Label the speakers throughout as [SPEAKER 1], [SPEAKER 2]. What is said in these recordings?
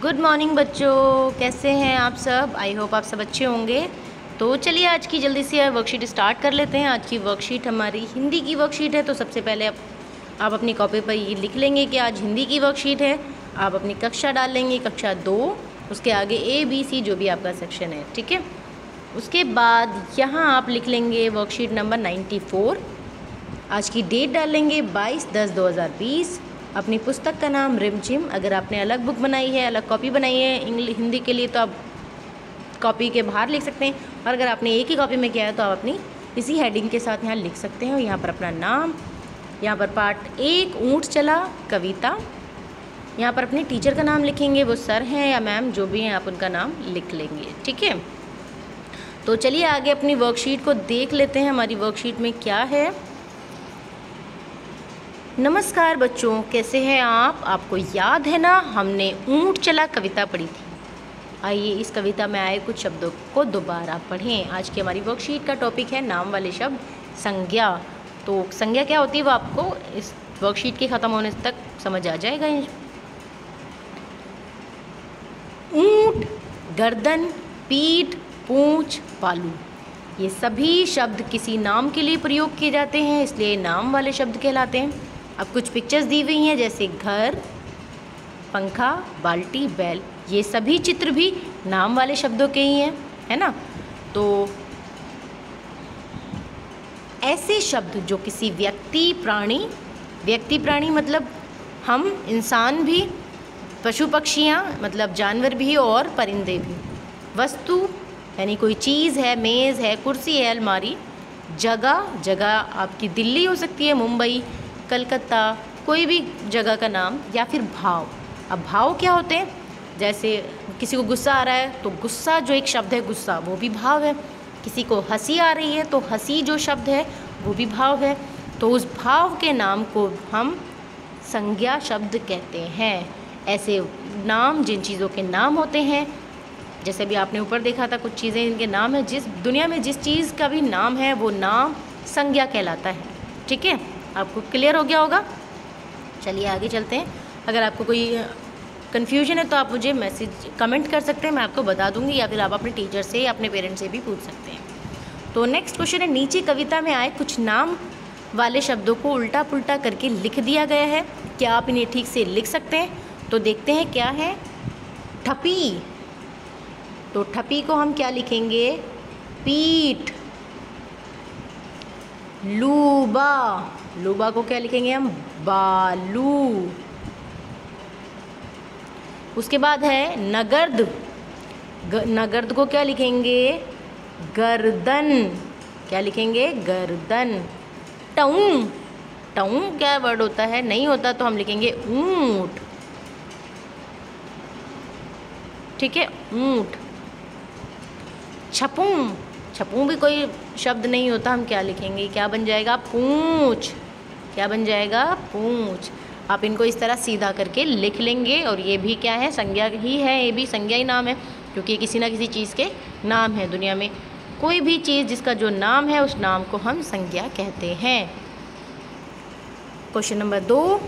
[SPEAKER 1] Good morning बच्चों, कैसे हैं आप सब। आई होप आप सब अच्छे होंगे। तो चलिए आज की जल्दी से वर्कशीट स्टार्ट कर लेते हैं। आज की वर्कशीट हमारी हिंदी की वर्कशीट है। तो सबसे पहले आप अपनी कॉपी पर ये लिख लेंगे कि आज हिंदी की वर्कशीट है। आप अपनी कक्षा डाल लेंगे, कक्षा 2, उसके आगे A B C जो भी आपका सेक्शन है, ठीक है। उसके बाद यहाँ आप लिख लेंगे वर्कशीट नंबर 94। आज की डेट डाल लेंगे 22/10/2020। अपनी पुस्तक का नाम रिमझिम। अगर आपने अलग बुक बनाई है, अलग कॉपी बनाई है हिंदी के लिए, तो आप कॉपी के बाहर लिख सकते हैं। और अगर आपने एक ही कॉपी में किया है तो आप अपनी इसी हेडिंग के साथ यहाँ लिख सकते हैं। और यहाँ पर अपना नाम, यहाँ पर पार्ट 1 ऊँट चला कविता। यहाँ पर अपने टीचर का नाम लिखेंगे, वो सर हैं या मैम जो भी हैं, आप उनका नाम लिख लेंगे, ठीक है। तो चलिए आगे अपनी वर्कशीट को देख लेते हैं। हमारी वर्कशीट में क्या है। नमस्कार बच्चों, कैसे हैं आप। आपको याद है ना, हमने ऊँट चला कविता पढ़ी थी। आइए इस कविता में आए कुछ शब्दों को दोबारा पढ़ें। आज की हमारी वर्कशीट का टॉपिक है नाम वाले शब्द, संज्ञा। तो संज्ञा क्या होती है वो आपको इस वर्कशीट के ख़त्म होने तक समझ आ जाएगा। ऊँट, गर्दन, पीठ, पूँछ, पालू, ये सभी शब्द किसी नाम के लिए प्रयोग किए जाते हैं, इसलिए नाम वाले शब्द कहलाते हैं। अब कुछ पिक्चर्स दी हुई हैं, जैसे घर, पंखा, बाल्टी, बैल। ये सभी चित्र भी नाम वाले शब्दों के ही हैं, है ना। तो ऐसे शब्द जो किसी व्यक्ति प्राणी मतलब हम इंसान भी, पशु पक्षियाँ मतलब जानवर भी और परिंदे भी, वस्तु यानी कोई चीज़ है, मेज़ है, कुर्सी है, अलमारी, जगह आपकी दिल्ली हो सकती है, मुंबई, कलकत्ता, कोई भी जगह का नाम, या फिर भाव। अब भाव क्या होते हैं, जैसे किसी को गुस्सा आ रहा है तो गुस्सा जो एक शब्द है गुस्सा, वो भी भाव है। किसी को हंसी आ रही है तो हंसी जो शब्द है वो भी भाव है। तो उस भाव के नाम को हम संज्ञा शब्द कहते हैं। ऐसे नाम जिन चीज़ों के नाम होते हैं, जैसे भी आपने ऊपर देखा था कुछ चीज़ें इनके नाम है, जिस दुनिया में जिस चीज़ का भी नाम है वो नाम संज्ञा कहलाता है, ठीक है। आपको क्लियर हो गया होगा। चलिए आगे चलते हैं। अगर आपको कोई कन्फ्यूजन है तो आप मुझे मैसेज कमेंट कर सकते हैं, मैं आपको बता दूंगी, या फिर आप अपने टीचर से या अपने पेरेंट्स से भी पूछ सकते हैं। तो नेक्स्ट क्वेश्चन है, नीचे कविता में आए कुछ नाम वाले शब्दों को उल्टा पुल्टा करके लिख दिया गया है। क्या आप इन्हें ठीक से लिख सकते हैं? तो देखते हैं क्या है। ठपी, तो ठपी को हम क्या लिखेंगे, पीठ। लूबा, लूबा को क्या लिखेंगे हम, बालू। उसके बाद है नगर्द, नगर्द को क्या लिखेंगे, गर्दन। क्या लिखेंगे, गर्दन। टऊं, टऊं क्या वर्ड होता है, नहीं होता तो हम लिखेंगे ऊंट, ठीक है, ऊंट। छपूं, छपूं भी कोई शब्द नहीं होता, हम क्या लिखेंगे, क्या बन जाएगा, पूंछ। क्या बन जाएगा, पूंछ। आप इनको इस तरह सीधा करके लिख लेंगे। और ये भी क्या है, संज्ञा ही है, ये भी संज्ञा ही नाम है, क्योंकि किसी ना किसी चीज़ के नाम है। दुनिया में कोई भी चीज़ जिसका जो नाम है उस नाम को हम संज्ञा कहते हैं। क्वेश्चन नंबर 2,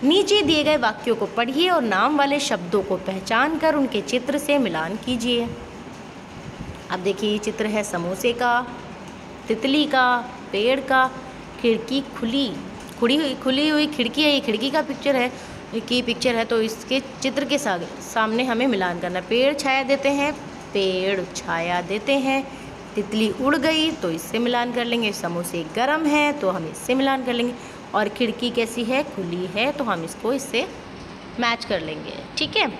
[SPEAKER 1] नीचे दिए गए वाक्यों को पढ़िए और नाम वाले शब्दों को पहचान कर उनके चित्र से मिलान कीजिए। अब देखिए ये चित्र है समोसे का, तितली का, पेड़ का, खिड़की खुली हुई खिड़की है, ये खिड़की का पिक्चर है, तो इसके चित्र के सामने हमें मिलान करना। पेड़ छाया देते हैं, पेड़ छाया देते हैं। तितली उड़ गई तो इससे मिलान कर लेंगे। समोसे गरम है तो हम इससे मिलान कर लेंगे। और खिड़की कैसी है, खुली है, तो हम इसको इससे मैच कर लेंगे, ठीक है।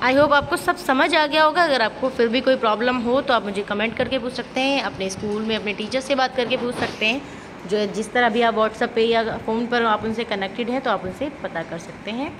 [SPEAKER 1] आई होप आपको सब समझ आ गया होगा। अगर आपको फिर भी कोई प्रॉब्लम हो तो आप मुझे कमेंट करके पूछ सकते हैं, अपने स्कूल में अपने टीचर से बात करके पूछ सकते हैं। जो जिस तरह भी आप व्हाट्सएप पे या फ़ोन पर आप उनसे कनेक्टेड हैं तो आप उनसे पता कर सकते हैं।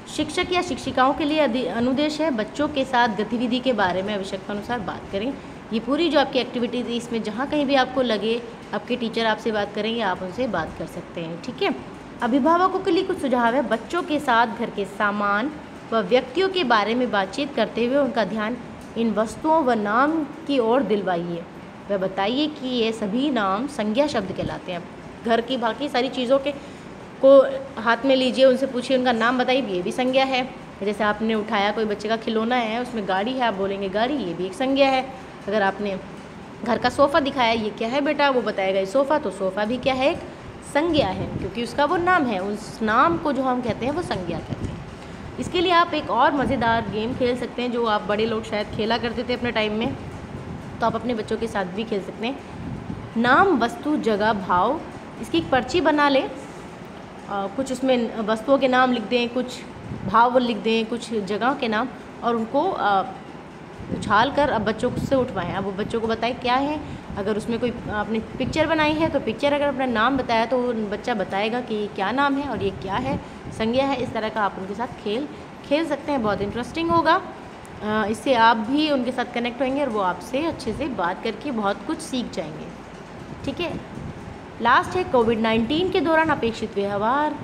[SPEAKER 1] शिक्षक या शिक्षिकाओं के लिए अनुदेश है, बच्चों के साथ गतिविधि के बारे में आवश्यकता अनुसार बात करें। ये पूरी जो आपकी एक्टिविटी थी, इसमें जहाँ कहीं भी आपको लगे आपके टीचर आपसे बात करेंगे, आप उनसे बात कर सकते हैं, ठीक है। अभिभावकों के लिए कुछ सुझाव है, बच्चों के साथ घर के सामान व व्यक्तियों के बारे में बातचीत करते हुए उनका ध्यान इन वस्तुओं व नाम की ओर दिलवाइए। वह बताइए कि ये सभी नाम संज्ञा शब्द कहलाते हैं। घर की बाकी सारी चीज़ों के को हाथ में लीजिए, उनसे पूछिए उनका नाम बताइए, ये भी संज्ञा है। जैसे आपने उठाया, कोई बच्चे का खिलौना है, उसमें गाड़ी है, आप बोलेंगे गाड़ी, ये भी एक संज्ञा है। अगर आपने घर का सोफ़ा दिखाया, ये क्या है बेटा, वो बताएगा ये सोफ़ा, तो सोफ़ा भी क्या है, एक संज्ञा है, क्योंकि उसका वो नाम है। उस नाम को जो हम कहते हैं वो संज्ञा कहते हैं। इसके लिए आप एक और मज़ेदार गेम खेल सकते हैं, जो आप बड़े लोग शायद खेला करते थे अपने टाइम में, तो आप अपने बच्चों के साथ भी खेल सकते हैं। नाम, वस्तु, जगह, भाव, इसकी एक पर्ची बना लें। कुछ उसमें वस्तुओं के नाम लिख दें, कुछ भाव लिख दें, कुछ जगह के नाम, और उनको उछाल कर अब बच्चों से उठवाएं। अब वो बच्चों को बताएं क्या है। अगर उसमें कोई आपने पिक्चर बनाई है, तो पिक्चर अगर अपना नाम बताया, तो बच्चा बताएगा कि ये क्या नाम है और ये क्या है, संज्ञा है। इस तरह का आप उनके साथ खेल सकते हैं। बहुत इंटरेस्टिंग होगा। इससे आप भी उनके साथ कनेक्ट होंगे और वो आपसे अच्छे से बात करके बहुत कुछ सीख जाएंगे। ठीक है। लास्ट है कोविड-19 के दौरान अपेक्षित व्यवहार।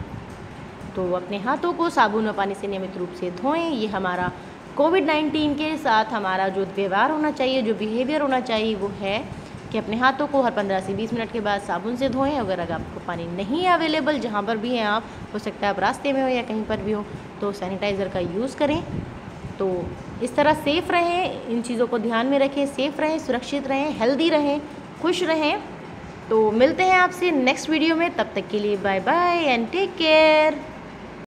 [SPEAKER 1] तो अपने हाथों को साबुन और पानी से नियमित रूप से धोएं। ये हमारा कोविड-19 के साथ हमारा जो व्यवहार होना चाहिए, जो बिहेवियर होना चाहिए, वो है कि अपने हाथों को हर 15 से 20 मिनट के बाद साबुन से धोएं। अगर आपको पानी नहीं है अवेलेबल, जहाँ पर भी हैं आप, हो सकता है आप रास्ते में हो या कहीं पर भी हो, तो सैनिटाइज़र का यूज़ करें। तो इस तरह सेफ़ रहें, इन चीज़ों को ध्यान में रखें, सेफ़ रहें, सुरक्षित रहें, हेल्दी रहें, खुश रहें। तो मिलते हैं आपसे नेक्स्ट वीडियो में। तब तक के लिए bye bye and take care.